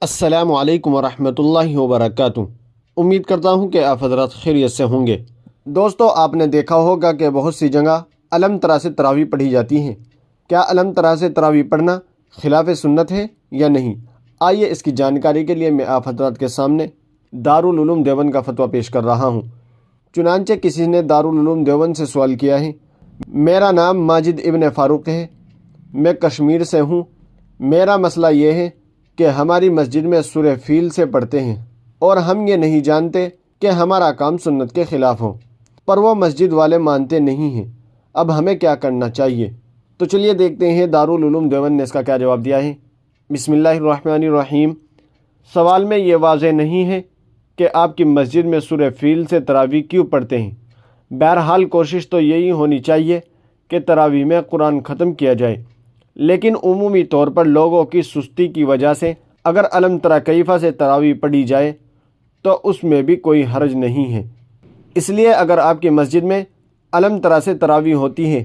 السلام علیکم ورحمۃ اللہ وبرکاتہ۔ امید کرتا ہوں کہ آپ حضرات خیریت سے ہوں گے۔ دوستو، آپ نے دیکھا ہوگا کہ بہت سی جگہ الم ترا سے تراویح پڑھی جاتی ہیں۔ کیا الم ترا سے تراویح پڑھنا خلاف سنت ہے یا نہیں؟ آئیے اس کی جانکاری کے لیے میں آپ حضرات کے سامنے دارالعلوم دیوبند کا فتویٰ پیش کر رہا ہوں۔ چنانچہ کسی نے دارالعلوم دیوبند سے سوال کیا ہے، میرا نام ماجد ابن فاروق ہے، میں کشمیر سے ہوں۔ میرا مسئلہ یہ ہے کہ ہماری مسجد میں سورہ فیل سے پڑھتے ہیں اور ہم یہ نہیں جانتے کہ ہمارا کام سنت کے خلاف ہو، پر وہ مسجد والے مانتے نہیں ہیں۔ اب ہمیں کیا کرنا چاہیے؟ تو چلیے دیکھتے ہیں دارالعلوم دیوبند نے اس کا کیا جواب دیا ہے۔ بسم اللہ الرحمن الرحیم۔ سوال میں یہ واضح نہیں ہے کہ آپ کی مسجد میں سورہ فیل سے تراویح کیوں پڑھتے ہیں۔ بہرحال کوشش تو یہی ہونی چاہیے کہ تراویح میں قرآن ختم کیا جائے، لیکن عمومی طور پر لوگوں کی سستی کی وجہ سے اگر الم تری کیف سے تراویح پڑھی جائے تو اس میں بھی کوئی حرج نہیں ہے۔ اس لیے اگر آپ کی مسجد میں الم تری سے تراویح ہوتی ہے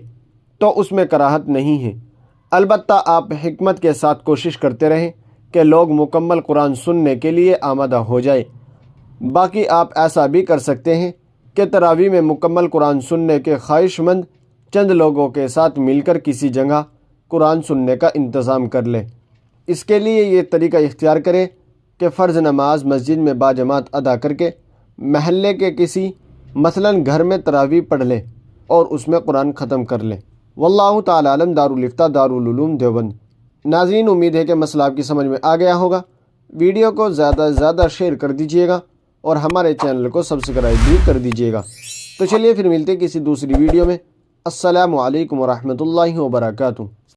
تو اس میں کراہت نہیں ہے، البتہ آپ حکمت کے ساتھ کوشش کرتے رہیں کہ لوگ مکمل قرآن سننے کے لیے آمادہ ہو جائے۔ باقی آپ ایسا بھی کر سکتے ہیں کہ تراویح میں مکمل قرآن سننے کے خواہش مند چند لوگوں کے ساتھ مل کر کسی جگہ قرآن سننے کا انتظام کر لیں۔ اس کے لیے یہ طریقہ اختیار کریں کہ فرض نماز مسجد میں باجماعت ادا کر کے محلے کے کسی مثلاً گھر میں تراویح پڑھ لیں اور اس میں قرآن ختم کر لیں۔ واللہ تعالی عالم۔ دارالفتہ دارالعلوم دیوبند۔ ناظرین، امید ہے کہ مسئلہ آپ کی سمجھ میں آ گیا ہوگا۔ ویڈیو کو زیادہ سے زیادہ شیئر کر دیجیے گا اور ہمارے چینل کو سبسکرائب بھی کر دیجیے گا۔ تو چلیے پھر ملتے ہیں کسی دوسری ویڈیو میں۔ السلام علیکم ورحمۃ اللہ وبرکاتہ۔